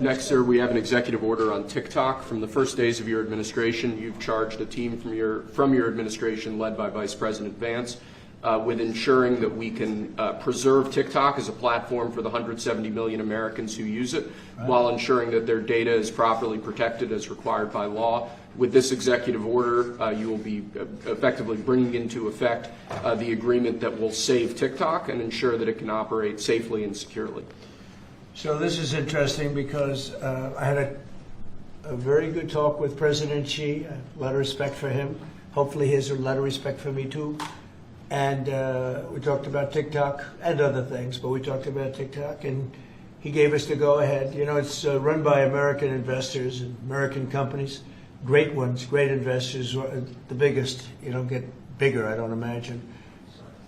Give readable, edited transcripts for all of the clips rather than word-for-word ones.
Next, sir, we have an executive order on TikTok. From the first days of your administration, you've charged a team from your administration, led by Vice President Vance, with ensuring that we can preserve TikTok as a platform for the 170 million Americans who use it, while ensuring that their data is properly protected as required by law. With this executive order, you will be effectively bringing into effect the agreement that will save TikTok and ensure that it can operate safely and securely. So this is interesting because I had a very good talk with President Xi, a lot of respect for him. Hopefully he has a lot of respect for me too. And we talked about TikTok and other things, but we talked about TikTok and he gave us the go-ahead. You know, it's run by American investors and American companies, great ones, great investors, the biggest. You don't get bigger, I don't imagine.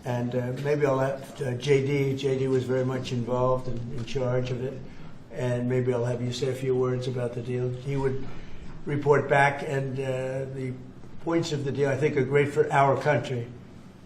And maybe I'll have JD. JD was very much involved and in charge of it. And maybe I'll have you say a few words about the deal. He would report back, and the points of the deal, I think, are great for our country.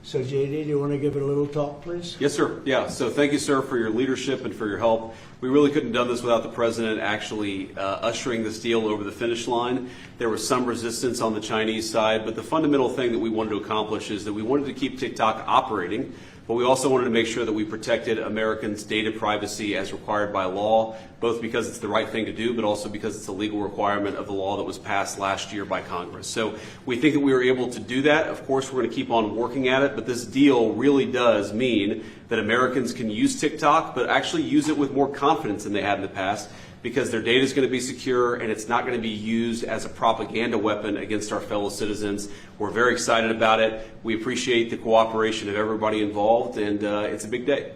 So, JD, do you want to give it a little talk, please? Yes, sir. Yeah. So thank you, sir, for your leadership and for your help. We really couldn't have done this without the president actually ushering this deal over the finish line. There was some resistance on the Chinese side, but the fundamental thing that we wanted to accomplish is that we wanted to keep TikTok operating, but we also wanted to make sure that we protected Americans' data privacy as required by law, both because it's the right thing to do, but also because it's a legal requirement of the law that was passed last year by Congress. So we think that we were able to do that. Of course, we're going to keep on working at it, but this deal really does mean that Americans can use TikTok, but actually use it with more confidence than they had in the past, because their data is going to be secure and it's not going to be used as a propaganda weapon against our fellow citizens. We're very excited about it. We appreciate the cooperation of everybody involved, and it's a big day.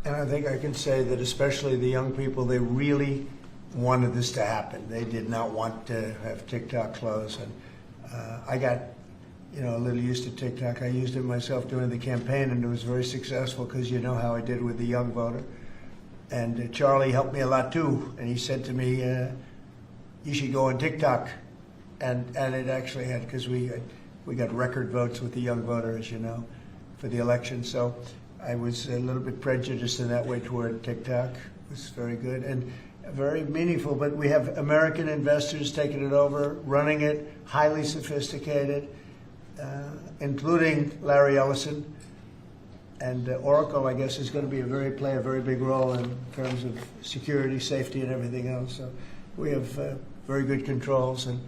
And I think I can say that especially the young people, they really wanted this to happen. They did not want to have TikTok close. And I got a little used to TikTok. I used it myself during the campaign, and it was very successful because you know how I did with the young voter. And Charlie helped me a lot too, and he said to me, you should go on TikTok. And it actually had, because we got record votes with the young voter, as you know, for the election. So I was a little bit prejudiced in that way toward TikTok. It was very good and very meaningful, but we have American investors taking it over, running it, highly sophisticated, including Larry Ellison. And Oracle, I guess, is going to play a very big role in terms of security, safety, and everything else. So we have very good controls. And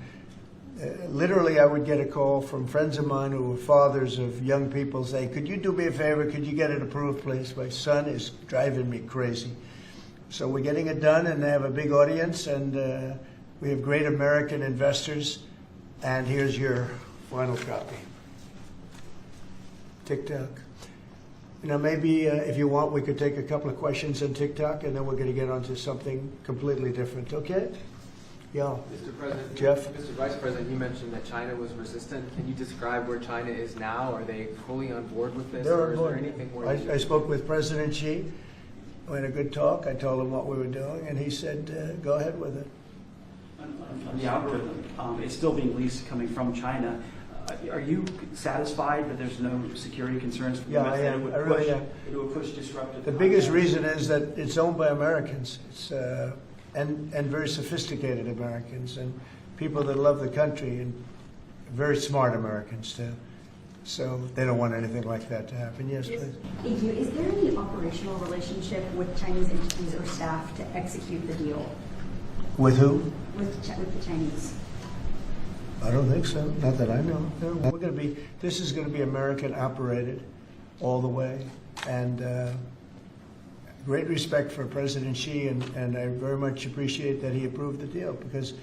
literally, I would get a call from friends of mine who were fathers of young people saying, could you do me a favor? Could you get it approved, please? My son is driving me crazy. So we're getting it done, and they have a big audience, and we have great American investors. And here's your final copy. TikTok. Maybe if you want, we could take a couple of questions on TikTok, and then we're going to get onto something completely different. Okay? Yeah. Mr. President, Jeff? Mr. Vice President, you mentioned that China was resistant. Can you describe where China is now? Are they fully on board with this? They're or on board. Is there anything more I spoke with President Xi. We had a good talk. I told him what we were doing, and he said, go ahead with it. On the algorithm, it's still being leased coming from China. Are you satisfied that there's no security concerns from Yeah, I am. I really am. It would push disruptive. The biggest reason is that it's owned by Americans, and very sophisticated Americans, and people that love the country, and very smart Americans too. So they don't want anything like that to happen. Yes, please. Thank you. Is there any operational relationship with Chinese entities or staff to execute the deal? With who? With the Chinese. I don't think so. Not that I know. No. This is going to be American operated all the way, and great respect for President Xi, and I very much appreciate that he approved the deal, because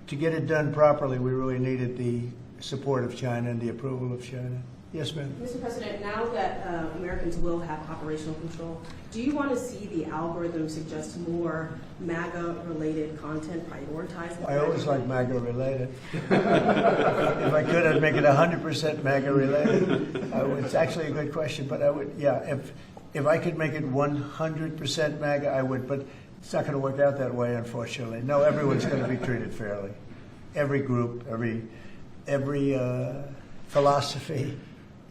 to get it done properly, we really needed the support of China and the approval of China. Yes, ma'am. Mr. President, now that Americans will have operational control, do you want to see the algorithm suggest more MAGA-related content prioritized? I always like MAGA-related. If I could, I'd make it 100% MAGA-related. It's actually a good question, but I would, yeah, if I could make it 100% MAGA, I would, but it's not going to work out that way, unfortunately. No, everyone's going to be treated fairly. Every group, every philosophy.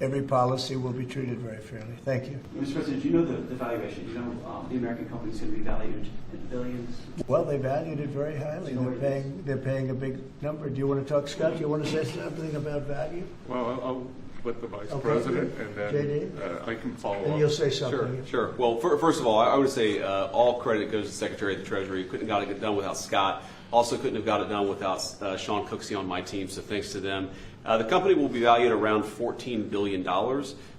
every policy will be treated very fairly. Thank you. Mr. President, do you know the valuation? Do you know the American company is going to be valued in billions? Well, they valued it very highly. Do you know what it is? They're paying a big number. Do you want to talk, Scott? Do you want to say something about value? Well, I'll let the Vice Okay, President, good. and then JD? I can follow And you'll up. say Sure, something. sure. Well, first of all, I would say all credit goes to the Secretary of the Treasury. Couldn't have got it done without Scott. Also couldn't have got it done without Sean Cooksey on my team, so thanks to them. The company will be valued around $14 billion.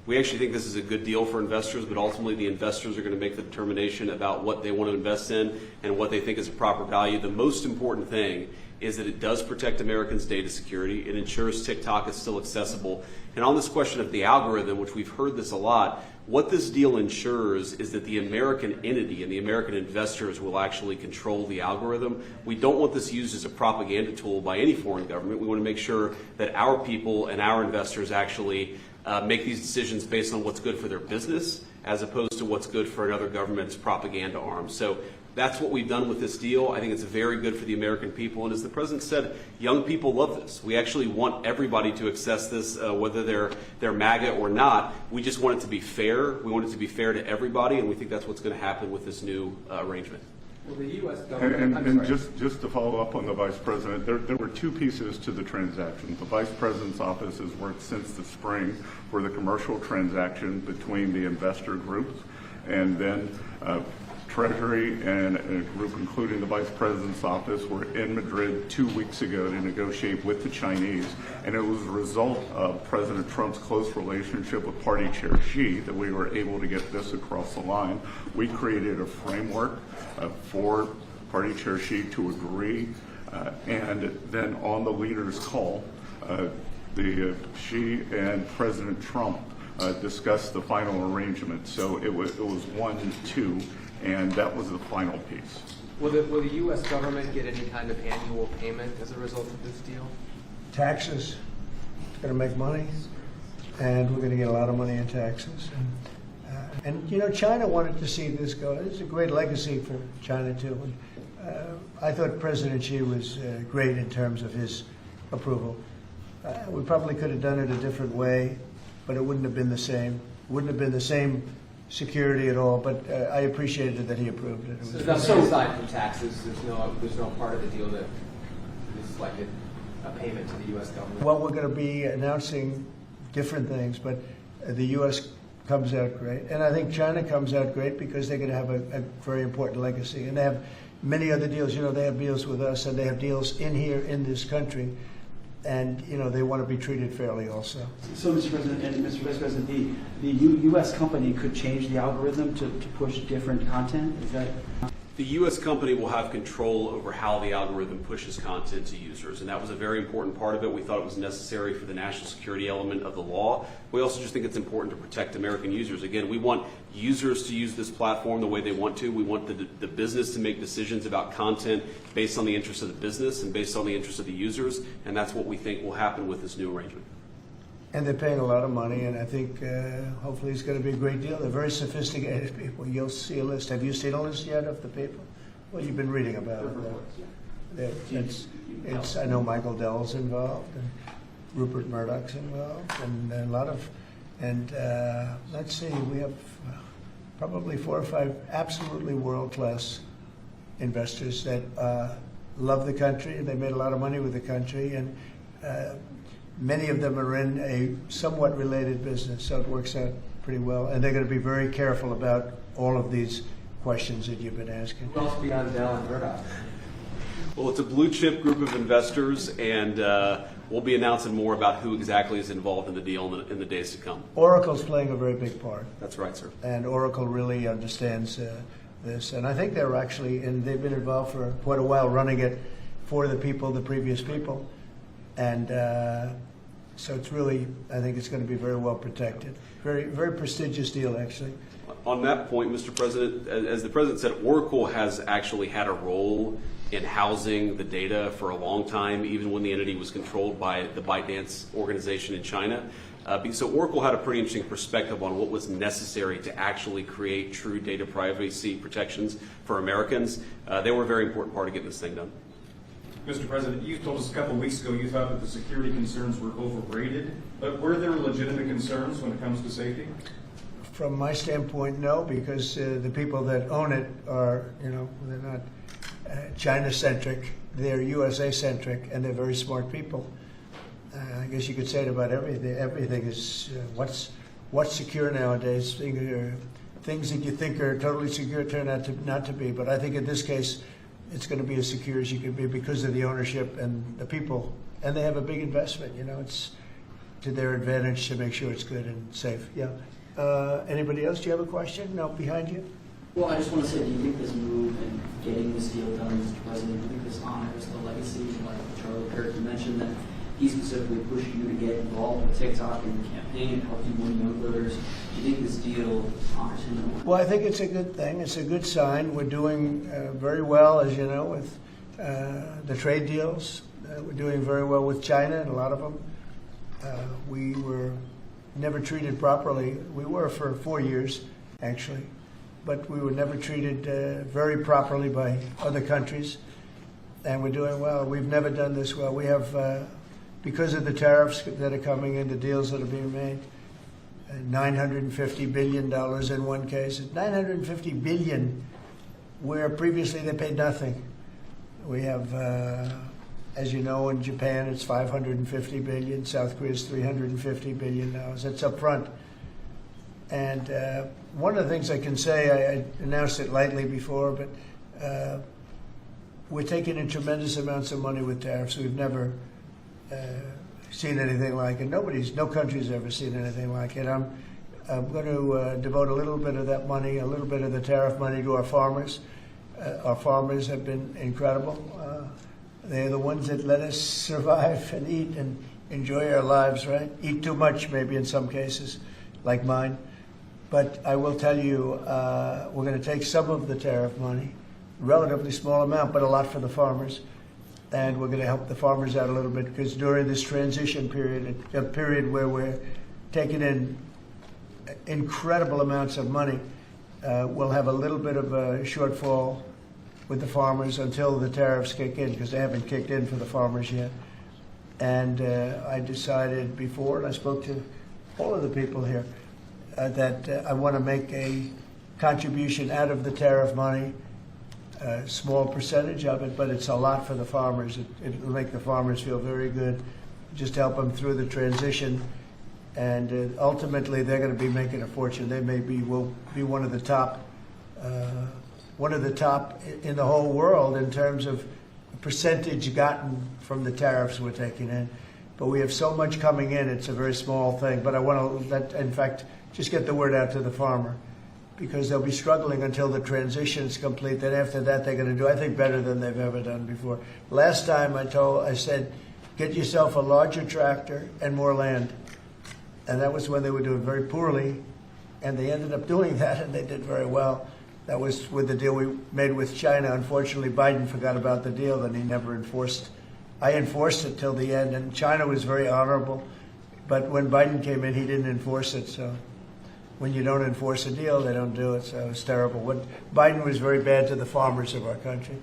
We actually think this is a good deal for investors, but ultimately the investors are going to make the determination about what they want to invest in and what they think is a proper value. The most important thing is that it does protect Americans' data security. It ensures TikTok is still accessible. And on this question of the algorithm, which we've heard this a lot, what this deal ensures is that the American entity and the American investors will actually control the algorithm. We don't want this used as a propaganda tool by any foreign government. We want to make sure that our people and our investors actually make these decisions based on what's good for their business as opposed to what's good for another government's propaganda arm. So that's what we've done with this deal. I think it's very good for the American people. And as the President said, young people love this. We actually want everybody to access this, whether they're MAGA or not. We just want it to be fair. We want it to be fair to everybody, and we think that's what's going to happen with this new arrangement. Will the U.S. government? I'm And sorry. just to follow up on the Vice President, there were two pieces to the transaction. The Vice President's office has worked since the spring for the commercial transaction between the investor groups, and then Treasury and a group including the Vice President's office were in Madrid 2 weeks ago to negotiate with the Chinese, and it was a result of President Trump's close relationship with Party Chair Xi that we were able to get this across the line. We created a framework for Party Chair Xi to agree, and then on the leaders' call, Xi and President Trump discussed the final arrangement. So it was 1-2. And that was the final piece. Will the U.S. government get any kind of annual payment as a result of this deal? Taxes. It's going to make money, and we're going to get a lot of money in taxes. And you know, China wanted to see this go. It's a great legacy for China too. And, I thought President Xi was great in terms of his approval. We probably could have done it a different way, but it wouldn't have been the same. Wouldn't have been the same security at all. But I appreciated that he approved it. So nothing aside from taxes. There's no part of the deal that is like a payment to the U.S. government. Well, we're going to be announcing different things, but the U.S. comes out great. And I think China comes out great because they're going to have a very important legacy. And they have many other deals. You know, they have deals with us, and they have deals in here in this country. And, you know, they want to be treated fairly also. So, Mr. President and Mr. Vice President, the U.S. company could change the algorithm to push different content? Is that... The U.S. company will have control over how the algorithm pushes content to users, and that was a very important part of it. We thought it was necessary for the national security element of the law. We also just think it's important to protect American users. Again, we want users to use this platform the way they want to. We want the business to make decisions about content based on the interests of the business and based on the interests of the users, and that's what we think will happen with this new arrangement. And they're paying a lot of money, and I think hopefully it's going to be a great deal. They're very sophisticated people. You'll see a list. Have you seen a list yet of the people? Well, you've been reading about it. It's I know Michael Dell's involved, and Rupert Murdoch's involved, and a lot of, and let's see, we have probably 4 or 5 absolutely world-class investors that love the country. They made a lot of money with the country, and many of them are in a somewhat related business, so it works out pretty well. And they're going to be very careful about all of these questions that you've been asking. Who else beyond Dell and Murdoch? Well, it's a blue chip group of investors, and we'll be announcing more about who exactly is involved in the deal in the days to come. Oracle's playing a very big part. That's right, sir. And Oracle really understands this. And I think they're actually, and they've been involved for quite a while running it for the people, the previous people. And so it's really, I think it's going to be very well protected. Very, very prestigious deal, actually. On that point, Mr. President, as the President said, Oracle has actually had a role in housing the data for a long time, even when the entity was controlled by the ByteDance organization in China. So Oracle had a pretty interesting perspective on what was necessary to actually create true data privacy protections for Americans. They were a very important part of getting this thing done. Mr. President, you told us a couple of weeks ago you thought that the security concerns were overrated, but were there legitimate concerns when it comes to safety? From my standpoint, no, because the people that own it are, they're not China-centric, they're USA-centric, and they're very smart people. I guess you could say it about everything. Everything is what's secure nowadays. Things that you think are totally secure turn out to not to be. But I think in this case, it's going to be as secure as you can be because of the ownership and the people. And they have a big investment. It's to their advantage to make sure it's good and safe. Yeah. Anybody else? Do you have a question? No, behind you. Well, I just want to say, do you think this move and getting this deal done, Mr. President, do you think this honors the legacy, like Charlie Kirk, you mentioned that he specifically pushed you to get involved with TikTok and the campaign and helped you win young voters. Do you think this deal honors him? Well, I think it's a good thing. It's a good sign. We're doing very well, as you know, with the trade deals. We're doing very well with China and a lot of them. We were never treated properly. We were for 4 years, actually, but we were never treated very properly by other countries, and we're doing well. We've never done this well. We have, because of the tariffs that are coming in, the deals that are being made, $950 billion in one case. $950 billion, where previously they paid nothing. We have, as you know, in Japan it's $550 billion. South Korea is $350 billion now. That's up front. And one of the things I can say, I announced it lightly before, but we're taking in tremendous amounts of money with tariffs. We've never seen anything like it. No country's ever seen anything like it. I'm going to devote a little bit of that money, a little bit of the tariff money to our farmers. Our farmers have been incredible. They're the ones that let us survive and eat and enjoy our lives, right? Eat too much, maybe in some cases, like mine. But I will tell you, we're going to take some of the tariff money, relatively small amount, but a lot for the farmers. And we're going to help the farmers out a little bit because during this transition period, a period where we're taking in incredible amounts of money, we'll have a little bit of a shortfall with the farmers until the tariffs kick in, because they haven't kicked in for the farmers yet. And I decided before, and I spoke to all of the people here, that I want to make a contribution out of the tariff money, a small percentage of it, but it's a lot for the farmers. It'll make the farmers feel very good, just help them through the transition. And ultimately, they're going to be making a fortune. They will be one of the top in the whole world in terms of percentage gotten from the tariffs we're taking in. But we have so much coming in; it's a very small thing. But I want to, in fact, just get the word out to the farmer, because they'll be struggling until the transition is complete. Then after that, they're going to do, I think, better than they've ever done before. Last time I said, get yourself a larger tractor and more land. And that was when they were doing very poorly, and they ended up doing that, and they did very well. That was with the deal we made with China. Unfortunately, Biden forgot about the deal, and he never enforced. I enforced it till the end, and China was very honorable. But when Biden came in, he didn't enforce it. So when you don't enforce a deal, they don't do it. So it's terrible. Biden was very bad to the farmers of our country.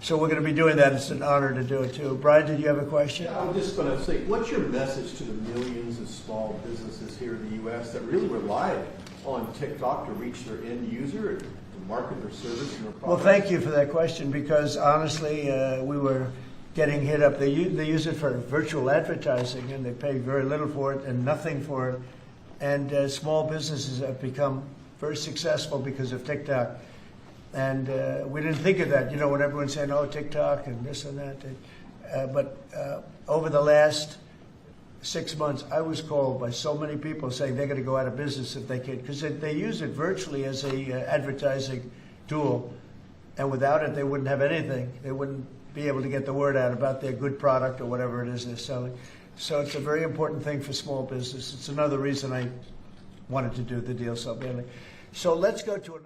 So we're going to be doing that. It's an honor to do it, too. Brian, did you have a question? Yeah, I'm just going to say, what's your message to the millions of small businesses here in the U.S. that really rely on TikTok to reach their end user and to market their service and their product? Well, thank you for that question, because honestly, we were getting hit up. They use it for virtual advertising, and they pay very little for it and nothing for it. And small businesses have become very successful because of TikTok. And we didn't think of that, when everyone's saying, oh, TikTok and this and that. But over the last 6 months, I was called by so many people saying they're going to go out of business if they can, because they use it virtually as a advertising tool. And without it, they wouldn't have anything. They wouldn't be able to get the word out about their good product or whatever it is they're selling. So it's a very important thing for small business. It's another reason I wanted to do the deal so badly. So let's go to another.